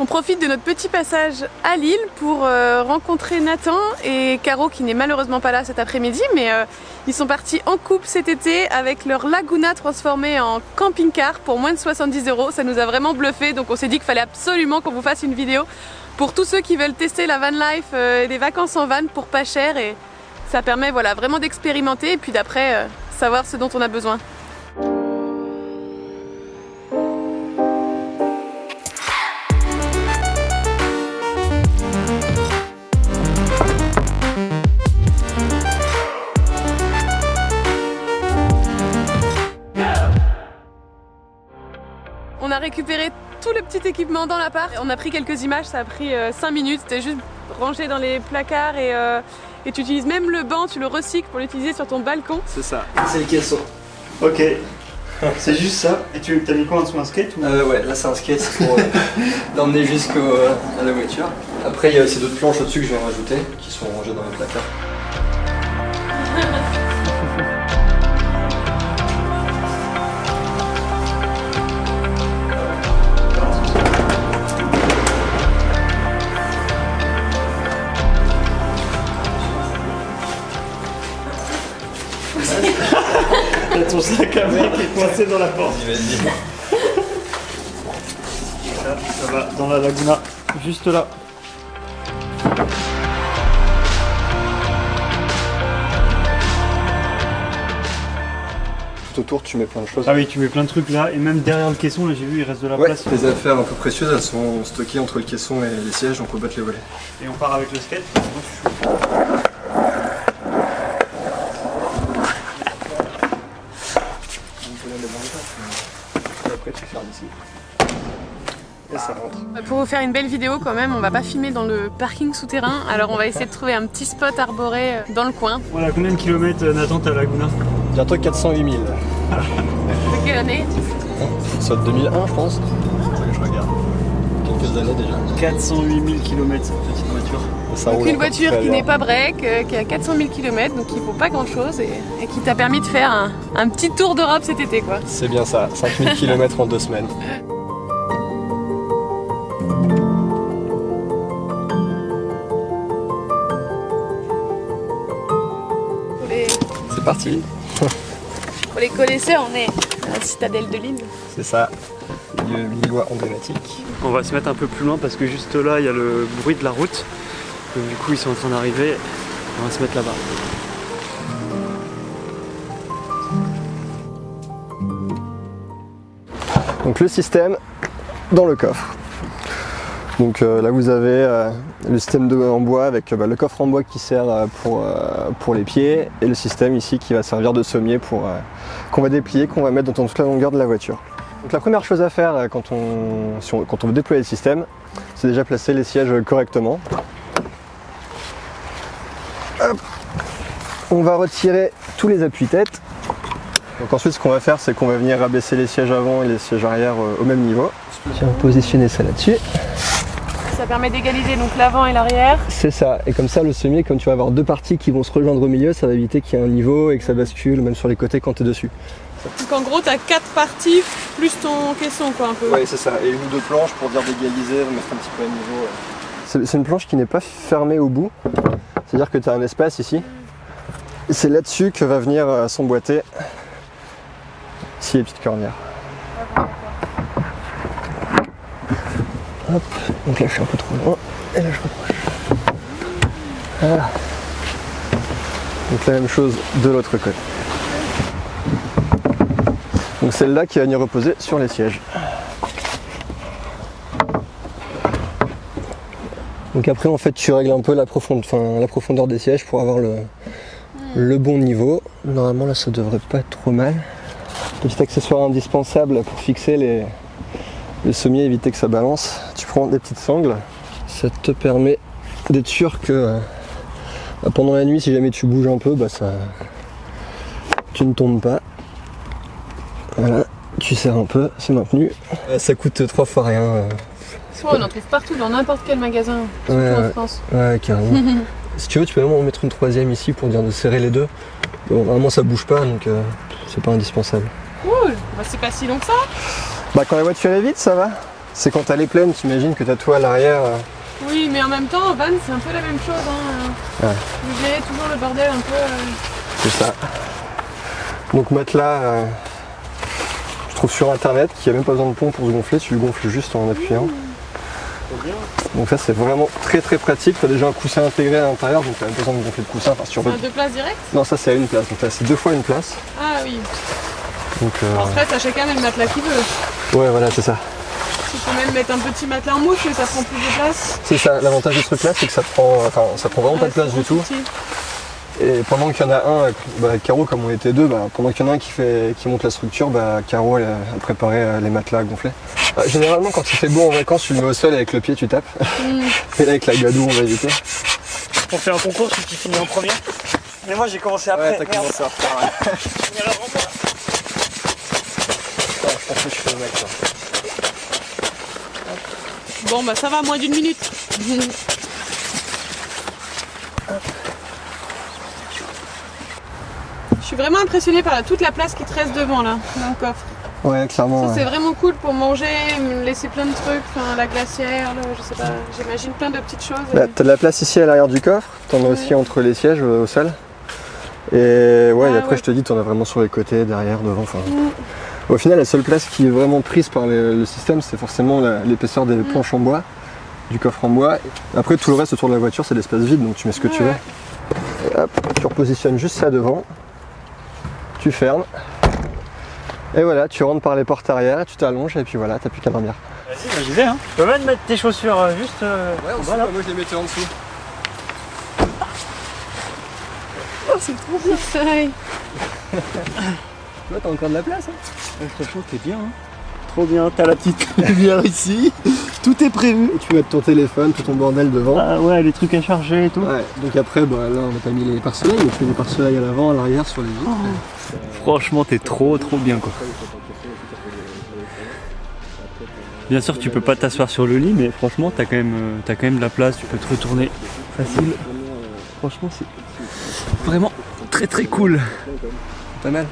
On profite de notre petit passage à Lille pour rencontrer Nathan et Caro qui n'est malheureusement pas là cet après-midi, mais ils sont partis en couple cet été avec leur Laguna transformée en camping-car pour moins de 70 €. Ça nous a vraiment bluffé, donc on s'est dit qu'il fallait absolument qu'on vous fasse une vidéo pour tous ceux qui veulent tester la van life et des vacances en van pour pas cher, et ça permet voilà, vraiment d'expérimenter et puis d'après savoir ce dont on a besoin. On a récupéré tout le petit équipement dans l'appart. On a pris quelques images, ça a pris 5 minutes. C'était juste rangé dans les placards et tu utilises même le banc, tu le recycles pour l'utiliser sur ton balcon. C'est ça. C'est le caisson. Ok. C'est juste ça. Et tu as mis quoi en dessous, un skate ou... Ouais, là c'est un skate, c'est pour l'emmener jusqu'à la voiture. Après il y a aussi d'autres planches au-dessus que je vais rajouter, qui sont rangées dans les placards. Il y a ton sac à main qui est coincé dans la porte. Vas-y. Ça va dans la Laguna, juste là. Tout autour tu mets plein de choses. Ah oui, tu mets plein de trucs là, et même derrière le caisson, là j'ai vu, il reste de la place. Les affaires un peu précieuses, elles sont stockées entre le caisson et les sièges, on peut battre les volets. Et on part avec le skate. Après tu fermes ici. Et ça rentre. Pour vous faire une belle vidéo quand même, on va pas filmer dans le parking souterrain, alors on va essayer de trouver un petit spot arboré dans le coin. Voilà, combien de kilomètres Nathan t'as à Laguna? Bientôt 408 000. De quelle année? Ça de 2001 je pense. Je regarde. Quelques années déjà. 408 000 km cette petite voiture. Ça Donc roule une encore voiture très qui bien. n'est pas break, qui a 400 000 km, donc il faut pas grand chose et qui t'a permis de faire un petit tour d'Europe cet été quoi. C'est bien ça, 5000 km en 2 semaines. C'est parti. Pour les connaisseurs, on est à la citadelle de Lille. C'est ça, lieu lillois emblématique. On va se mettre un peu plus loin parce que juste là il y a le bruit de la route. Donc du coup ils sont en train d'arriver. On va se mettre là-bas. Donc le système dans le coffre. Donc là vous avez le système en bois avec le coffre en bois qui sert pour les pieds et le système ici qui va servir de sommier qu'on va déplier, qu'on va mettre dans toute la longueur de la voiture. Donc la première chose à faire quand on veut déployer le système, c'est déjà placer les sièges correctement. Hop. On va retirer tous les appuis-têtes. Donc ensuite ce qu'on va faire, c'est qu'on va venir rabaisser les sièges avant et les sièges arrière au même niveau. Je vais positionner ça là-dessus. Ça permet d'égaliser donc l'avant et l'arrière. C'est ça, et comme ça le sommier, comme tu vas avoir deux parties qui vont se rejoindre au milieu, ça va éviter qu'il y ait un niveau et que ça bascule même sur les côtés quand tu es dessus. Donc en gros t'as 4 parties plus ton caisson quoi un peu. Oui c'est ça, et une ou deux planches pour dire d'égaliser, remettre un petit peu à niveau. C'est une planche qui n'est pas fermée au bout, c'est-à-dire que tu as un espace ici. C'est là-dessus que va venir s'emboîter ici les petites cornières. Hop, donc là je suis un peu trop loin, et là je rapproche. Voilà. Donc la même chose de l'autre côté. Donc celle-là qui va venir reposer sur les sièges. Donc après en fait tu règles un peu la profondeur des sièges pour avoir le bon niveau. Normalement là ça devrait pas être trop mal. Petit accessoire indispensable pour fixer le sommier, éviter que ça balance. Tu prends des petites sangles, ça te permet d'être sûr que pendant la nuit si jamais tu bouges un peu, tu ne tombes pas. Voilà, tu serres un peu, c'est maintenu. Ça coûte 3 fois rien. On en trouve partout dans n'importe quel magasin, surtout en France. Ouais, carrément. Si tu veux, tu peux même en mettre une troisième ici pour dire de serrer les deux. Bon, normalement ça bouge pas donc c'est pas indispensable. Cool, c'est pas si long que ça. Quand la voiture est vide, ça va. C'est quand elle est pleine, t'imagines que t'as tout à l'arrière. Oui, mais en même temps, en van, c'est un peu la même chose. Hein. Ouais. Vous gérer toujours le bordel un peu. C'est ça. Donc matelas, je trouve sur internet qu'il n'y a même pas besoin de pompe pour se gonfler, tu le gonfles juste en appuyant. Donc ça c'est vraiment très très pratique, tu as déjà un coussin intégré à l'intérieur, donc tu n'as même pas besoin de gonfler le coussin. Enfin, C'est à 2 places directes? Non, ça c'est à une place, donc là c'est 2 fois une place. Ah oui. Donc, En fait, à chacun met le matelas qu'il veut. Ouais, voilà, c'est ça. Tu peux même mettre un petit matelas en mouche et ça prend plus de place. C'est ça, l'avantage de ce truc là c'est que ça prend vraiment pas de place du tout. Petit. Et pendant qu'il y en a un, avec Caro comme on était deux, pendant qu'il y en a un qui monte la structure, Caro elle a préparé les matelas à gonfler. Généralement quand il fait beau en vacances, tu le mets au sol et avec le pied tu tapes. Et là avec la gadoue on va éviter. On fait un concours, celui qui finit en premier. Mais moi j'ai commencé après. Ouais, t'as commencé à refaire. Ouais. Mais alors, en moi. Je pense que je fais le mec là. Bon bah ça va, moins d'une minute. Je suis vraiment impressionnée par toute la place qui te reste devant là, dans le coffre. Ouais, clairement. Ça c'est vraiment cool pour manger, me laisser plein de trucs, enfin, la glacière, je sais pas, j'imagine plein de petites choses. T'as de la place ici à l'arrière du coffre, t'en as aussi entre les sièges au sol. Et ouais, et après je te dis, t'en as vraiment sur les côtés, derrière, devant. Enfin. Au final, la seule place qui est vraiment prise par le système, c'est forcément l'épaisseur des planches en bois, du coffre en bois. Après, tout le reste autour de la voiture, c'est l'espace vide, donc tu mets ce que tu veux. Et hop, tu repositionnes juste ça devant, tu fermes. Et voilà, tu rentres par les portes arrière, tu t'allonges et puis voilà, t'as plus qu'à dormir. Vas-y, j'y vais. Hein. Tu peux même mettre tes chaussures juste ouais, voilà. Moi je les mettais en dessous. Oh, c'est trop bien ça. Toi, t'as encore de la place. Hein. Franchement, t'es bien. Hein. Trop bien, t'as la petite lumière ici. Tout est prévu. Et tu peux mettre ton téléphone, tout ton bordel devant. Ah ouais, les trucs à charger et tout. Ouais, donc après, là on n'a pas mis les pare-soleils, mais tu mets les pare-soleils à l'avant, à l'arrière, sur les vitres. Oh. Franchement, t'es trop bien quoi. Bien sûr, tu peux pas t'asseoir sur le lit, mais franchement, t'as quand même de la place, tu peux te retourner facile. Franchement, c'est vraiment très cool. Pas mal.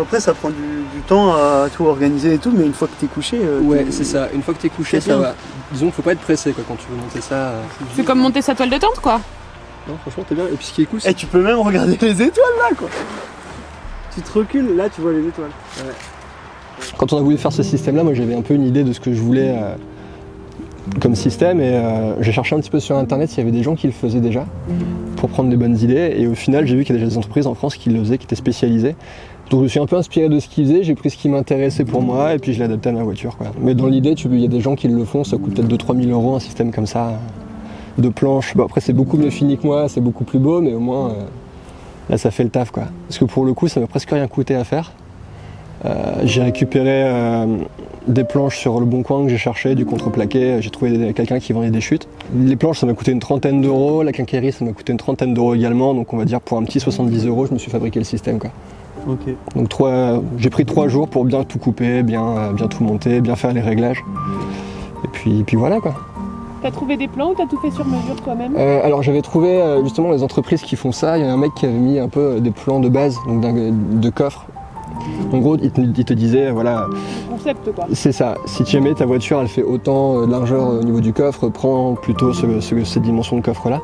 Après, ça prend du temps à tout organiser et tout, mais une fois que t'es couché... ouais, c'est ça. Une fois que t'es couché, ça va. Disons qu'il faut pas être pressé quoi, quand tu veux monter ça. C'est comme monter sa toile de tente quoi. Non, franchement, t'es bien. Et puis ce qui est cool, c'est... Et tu peux même regarder les étoiles là quoi. Tu te recules, là tu vois les étoiles. Ouais. Quand on a voulu faire ce système-là, moi j'avais un peu une idée de ce que je voulais comme système et j'ai cherché un petit peu sur internet s'il y avait des gens qui le faisaient déjà pour prendre des bonnes idées et au final j'ai vu qu'il y a déjà des entreprises en France qui le faisaient, qui étaient spécialisées. Donc je me suis un peu inspiré de ce qu'ils faisaient, j'ai pris ce qui m'intéressait pour moi et puis je l'ai adapté à ma voiture quoi. Mais dans l'idée, il y a des gens qui le font, ça coûte peut-être 2-3 000 euros un système comme ça de planches. Bon, après c'est beaucoup mieux fini que moi, c'est beaucoup plus beau mais au moins là ça fait le taf quoi. Parce que pour le coup ça m'a presque rien coûté à faire. J'ai récupéré des planches sur le bon coin que j'ai cherché, du contreplaqué, j'ai trouvé quelqu'un qui vendait des chutes. Les planches ça m'a coûté une 30aine d'euros, la quincaillerie ça m'a coûté une 30aine d'euros également, donc on va dire pour un petit 70 euros je me suis fabriqué le système quoi. Ok. Donc j'ai pris 3 jours pour bien tout couper, bien tout monter, bien faire les réglages. Et puis voilà quoi. T'as trouvé des plans ou t'as tout fait sur mesure toi-même? Alors j'avais trouvé justement les entreprises qui font ça, il y a un mec qui avait mis un peu des plans de base, donc de coffre. En gros, il te disait, voilà, Concept quoi. c'est ça, si tu aimais ta voiture, elle fait autant de largeur au niveau du coffre, prends plutôt cette dimension de coffre là.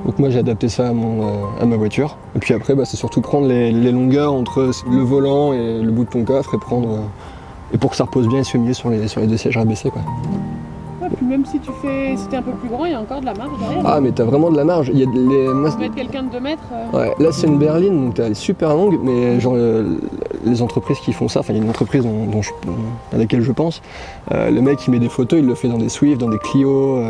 Donc moi j'ai adapté ça à ma voiture. Et puis après, c'est surtout prendre les longueurs entre le volant et le bout de ton coffre et pour que ça repose bien et se mieux sur les deux sièges rabaissés quoi. Ouais, puis même si t'es un peu plus grand, il y a encore de la marge derrière. Ah mais t'as vraiment de la marge. Il y a Tu peux mettre quelqu'un de 2 mètres. Ouais, là c'est une berline, donc elle est super longue, mais genre les entreprises qui font ça, enfin il y a une entreprise à laquelle je pense, le mec il met des photos, il le fait dans des Swift, dans des Clio,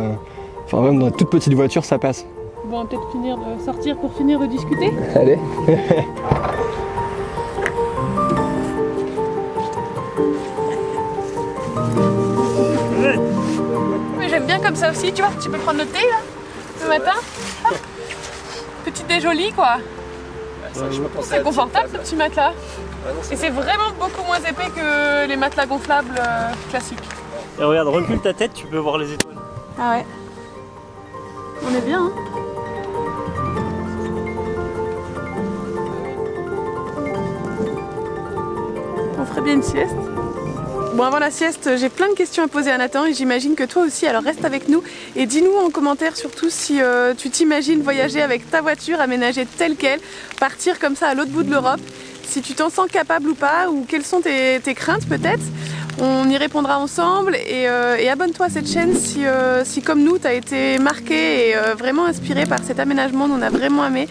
enfin même dans des toutes petites voitures ça passe. Bon, on va peut-être finir de sortir pour finir de discuter. Allez. Mais j'aime bien comme ça aussi, tu vois, tu peux prendre le thé là, le matin. Hop. Petit déjoli quoi. C'est confortable ce petit matelas. Et c'est vraiment beaucoup moins épais que les matelas gonflables classiques. Et regarde, recule ta tête, tu peux voir les étoiles. Ah ouais. On est bien hein. On ferait bien une sieste. Bon, avant la sieste, j'ai plein de questions à poser à Nathan et j'imagine que toi aussi, alors reste avec nous et dis-nous en commentaire surtout si tu t'imagines voyager avec ta voiture aménagée telle qu'elle, partir comme ça à l'autre bout de l'Europe, si tu t'en sens capable ou pas, ou quelles sont tes craintes peut-être. On y répondra ensemble et abonne-toi à cette chaîne si comme nous, tu as été marqué et vraiment inspiré par cet aménagement, nous on a vraiment aimé.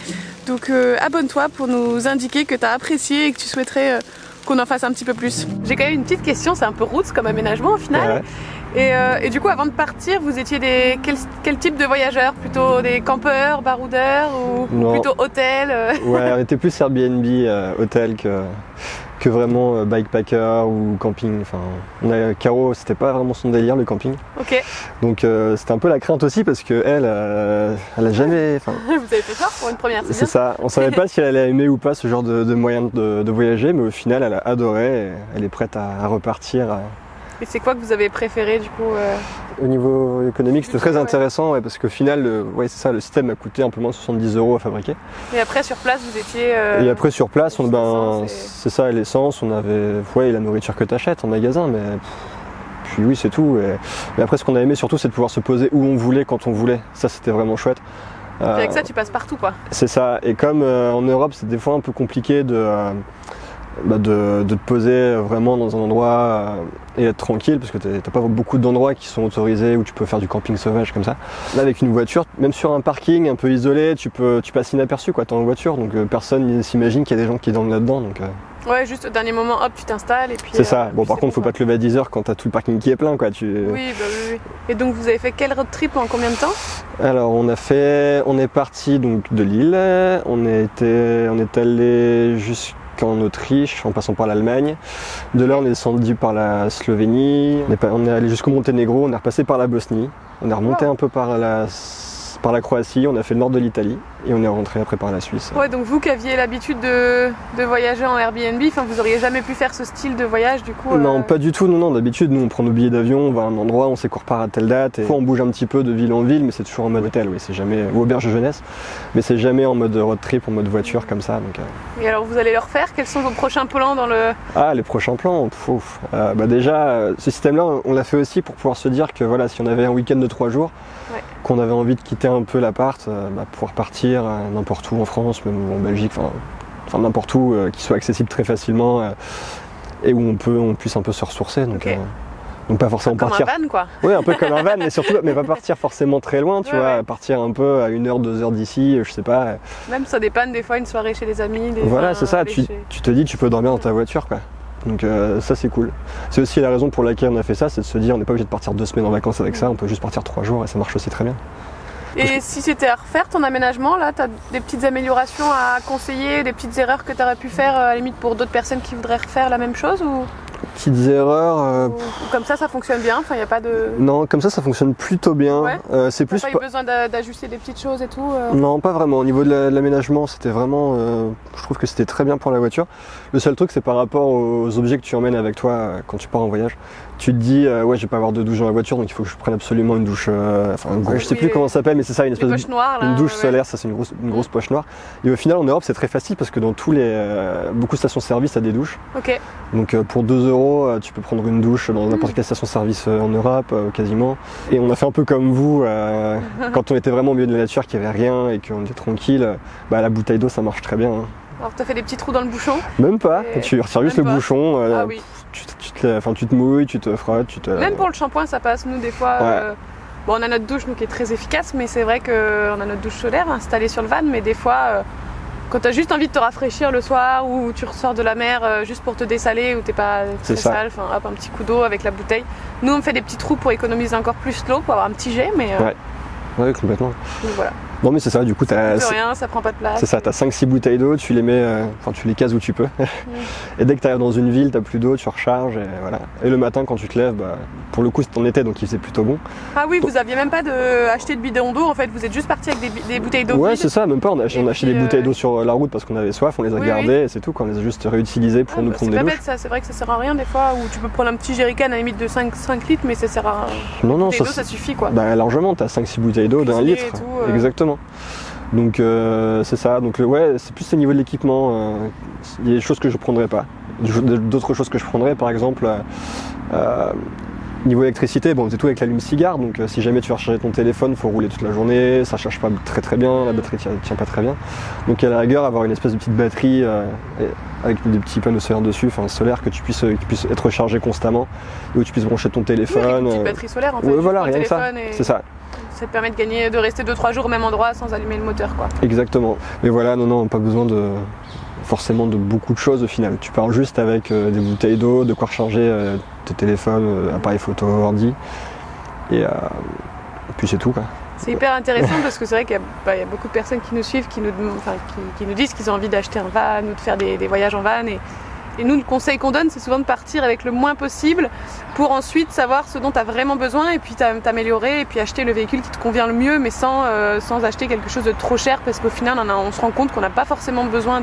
Donc abonne-toi pour nous indiquer que tu as apprécié et que tu souhaiterais qu'on en fasse un petit peu plus. J'ai quand même une petite question, c'est un peu roots comme aménagement au final. Ouais. Et du coup, avant de partir, vous étiez quel type de voyageurs? Plutôt des campeurs, baroudeurs ou plutôt hôtel Ouais, on était plus Airbnb, hôtel que vraiment bikepacker ou camping. Enfin, Caro, c'était pas vraiment son délire le camping. Ok. Donc c'était un peu la crainte aussi parce que elle a jamais. Vous avez fait fort pour une première, c'est bien. C'est ça. On savait pas si elle allait aimer ou pas ce genre de moyen de voyager, mais au final, elle a adoré. Et elle est prête à repartir. Et c'est quoi que vous avez préféré du coup Au niveau économique, c'était très intéressant parce qu'au final, c'est ça, le système a coûté un peu moins de 70 € à fabriquer. Et après sur place, vous étiez. Et après sur place, c'est ça, l'essence, on avait la nourriture que tu achètes en magasin, mais puis oui, c'est tout. Mais après, ce qu'on a aimé surtout, c'est de pouvoir se poser où on voulait, quand on voulait. Ça, c'était vraiment chouette. Et avec ça, tu passes partout quoi. C'est ça. Et comme en Europe, c'est des fois un peu compliqué de te poser vraiment dans un endroit et être tranquille parce que t'as pas beaucoup d'endroits qui sont autorisés où tu peux faire du camping sauvage comme ça. Là avec une voiture, même sur un parking un peu isolé, tu passes inaperçu quoi, t'es en voiture donc personne s'imagine qu'il y a des gens qui dorment là-dedans donc. Ouais, juste au dernier moment, hop, tu t'installes et puis. C'est ça. Bon, par contre, faut pas te lever à 10h quand t'as tout le parking qui est plein, quoi. Oui. Et donc, vous avez fait quel road trip en combien de temps? Alors, on est parti donc de Lille. On est allé jusqu'en Autriche, en passant par l'Allemagne. De là, on est descendu par la Slovénie. On est allé jusqu'au Monténégro. On est repassé par la Bosnie. On est remonté un peu par la Croatie, on a fait le nord de l'Italie et on est rentré après par la Suisse. Ouais, donc vous qui aviez l'habitude de voyager en Airbnb, vous auriez jamais pu faire ce style de voyage du coup Non, pas du tout, non, d'habitude nous on prend nos billets d'avion, on va à un endroit, on sait qu'on repart à telle date, et des fois on bouge un petit peu de ville en ville, mais c'est toujours en mode hôtel, oui, c'est jamais, ou auberge de jeunesse, mais c'est jamais en mode road trip, en mode voiture comme ça. Donc, Et alors vous allez le refaire? Quels sont vos prochains plans dans le... Ah, les prochains plans, déjà, ce système-là, on l'a fait aussi pour pouvoir se dire que voilà, si on avait un week-end de 3 jours, qu'on avait envie de quitter un peu l'appart, pouvoir partir n'importe où en France, même en Belgique, enfin n'importe où, qui soit accessible très facilement et où on puisse un peu se ressourcer. Donc pas forcément comme partir. Comme un van quoi. Oui, un peu comme un van, mais pas partir forcément très loin, tu vois, partir un peu à 1 heure, 2 heures d'ici, je sais pas. Même ça dépanne des fois une soirée chez des amis. Voilà, c'est ça, tu te dis tu peux dormir dans ta voiture quoi. Donc ça c'est cool. C'est aussi la raison pour laquelle on a fait ça, c'est de se dire on n'est pas obligé de partir 2 semaines en vacances avec ça, on peut juste partir 3 jours et ça marche aussi très bien. Et si c'était à refaire ton aménagement, là, tu as des petites améliorations à conseiller, des petites erreurs que tu aurais pu faire à la limite pour d'autres personnes qui voudraient refaire la même chose ou... Petites erreurs. Ou comme ça fonctionne bien, il n'y a pas de... Non, comme ça fonctionne plutôt bien. Ouais. C'est plus pas eu besoin d'ajuster des petites choses et tout Non, pas vraiment. Au niveau de l'aménagement, c'était vraiment... je trouve que c'était très bien pour la voiture. Le seul truc, c'est par rapport aux objets que tu emmènes avec toi quand tu pars en voyage. Tu te dis, je vais pas avoir de douche dans la voiture, donc il faut que je prenne absolument une douche... je sais plus comment ça s'appelle, mais c'est ça, une espèce poche noire, là, une douche solaire, ça c'est une grosse poche noire. Et au final, en Europe, c'est très facile parce que dans beaucoup de stations-service, a des douches. Ok. Donc pour 2 €, tu peux prendre une douche dans n'importe quelle station-service en Europe, quasiment. Et on a fait un peu comme vous, quand on était vraiment au milieu de la nature, qu'il n'y avait rien et qu'on était tranquille, la bouteille d'eau, ça marche très bien. Hein. Alors tu as fait des petits trous dans le bouchon? Même pas, tu retires juste le bouchon, ah, oui. tu te mouilles, tu te frottes, Même pour le shampoing, ça passe. Nous, des fois... on a notre douche qui est très efficace, mais c'est vrai qu'on a notre douche solaire installée sur le van, mais des fois... Quand tu as juste envie de te rafraîchir le soir ou tu ressors de la mer juste pour te dessaler ou t'es pas très sale, hop, un petit coup d'eau avec la bouteille. Nous on fait des petits trous pour économiser encore plus l'eau, pour avoir un petit jet, mais... Ouais, complètement. Donc, voilà. Non mais c'est ça, du coup t'as... Ça rien, ça prend pas de place. C'est ça, t'as 5-6 bouteilles d'eau, tu les mets, tu les cases où tu peux. Et dès que t'arrives dans une ville, t'as plus d'eau, tu recharges et voilà. Et le matin quand tu te lèves, pour le coup c'était en été donc il faisait plutôt bon. Ah oui, vous aviez même pas acheté de bidon d'eau en fait, vous êtes juste parti avec des bouteilles d'eau. Ouais c'est ça, même pas, on a acheté des bouteilles d'eau sur la route parce qu'on avait soif, on les a gardées et c'est tout, on les a juste réutilisées pour nous prendre des douches. C'est pas bête ça, c'est vrai que ça sert à rien des fois, où tu peux prendre un petit jerrycan à la limite de 5 litres mais ça sert à... Non, ça suffit quoi. Largement, t'as 5-6 bouteilles d'eau d'1 litre. Exactement. Donc c'est ça, donc c'est plus au niveau de l'équipement, il y a des choses que je prendrais pas. D'autres choses que je prendrais, par exemple, Niveau électricité, bon, c'est tout avec l'allume-cigare, donc si jamais tu veux recharger ton téléphone, il faut rouler toute la journée, ça charge pas très bien, la batterie tient pas très bien. Donc à la rigueur, avoir une espèce de petite batterie avec des petits panneaux solaires dessus, enfin solaire qui puisse être rechargé constamment, et où tu puisses brancher ton téléphone. Oui, avec une petite batterie solaire en fait. Ouais, voilà, rien que ça, c'est ça. Ça te permet de rester 2-3 jours au même endroit sans allumer le moteur, quoi. Exactement. Mais voilà, non, pas besoin forcément de beaucoup de choses au final. Tu pars juste avec des bouteilles d'eau, de quoi recharger tes téléphones, appareils photo, ordi, et puis c'est tout, quoi. C'est hyper intéressant parce que c'est vrai qu'il y a beaucoup de personnes qui nous suivent, qui nous disent qu'ils ont envie d'acheter un van ou de faire des voyages en van. Et nous, le conseil qu'on donne, c'est souvent de partir avec le moins possible pour ensuite savoir ce dont tu as vraiment besoin et puis t'améliorer et puis acheter le véhicule qui te convient le mieux, mais sans acheter quelque chose de trop cher parce qu'au final, on se rend compte qu'on n'a pas forcément besoin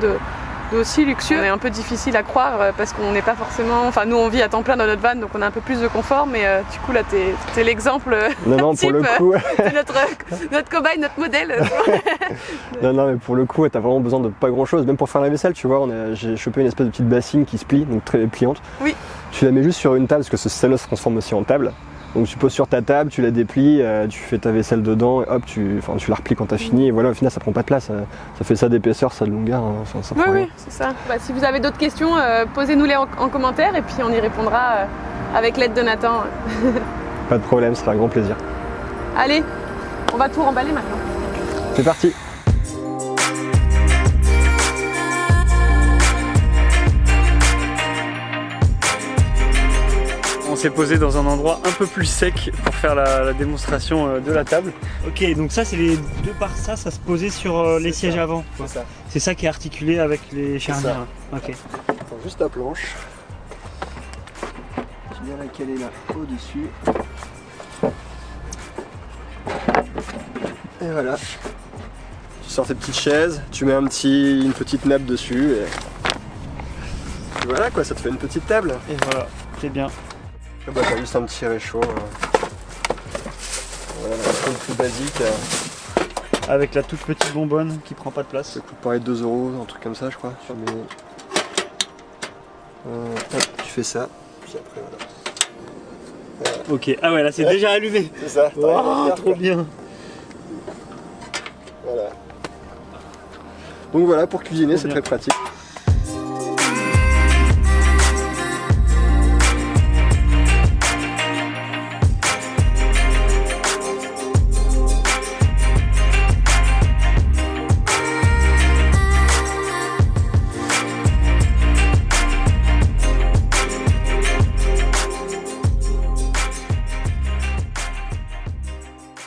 aussi luxueux. C'est un peu difficile à croire parce qu'on n'est pas forcément... Enfin, nous, on vit à temps plein dans notre van, donc on a un peu plus de confort, mais du coup, là, t'es l'exemple non, type, pour le coup... de notre cobaye, notre modèle. non, mais pour le coup, t'as vraiment besoin de pas grand-chose. Même pour faire la vaisselle, tu vois, j'ai chopé une espèce de petite bassine qui se plie, donc très pliante. Oui. Tu la mets juste sur une table, parce que ce système-là se transforme aussi en table. Donc tu poses sur ta table, tu la déplies, tu fais ta vaisselle dedans, et hop, tu la replies quand t'as fini, et voilà, au final ça prend pas de place, ça fait ça d'épaisseur, ça de longueur, hein, ça prend rien. Oui, c'est ça. Si vous avez d'autres questions, posez-nous-les en commentaire et puis on y répondra avec l'aide de Nathan. Pas de problème, ce sera un grand plaisir. Allez, on va tout remballer maintenant. C'est parti. On s'est posé dans un endroit un peu plus sec pour faire la démonstration de la table. Ok, donc ça c'est les deux par ça se posait sur les sièges avant. C'est ça. C'est ça qui est articulé avec les charnières. Ok. Attends, juste ta planche. Tu viens la caler là au-dessus. Et voilà. Tu sors tes petites chaises, tu mets une petite nappe dessus et voilà quoi, ça te fait une petite table. Et voilà, c'est bien. Bah, t'as juste un petit réchaud. Voilà, un peu plus basique. Avec la toute petite bonbonne qui prend pas de place. Ça coûte pareil 2 €, un truc comme ça je crois. Tu mets... hop, tu fais ça, puis après voilà. Ok, ah ouais là c'est déjà allumé. C'est ça. Wow, trop bien. Voilà. Donc voilà, pour cuisiner c'est bien. très pratique.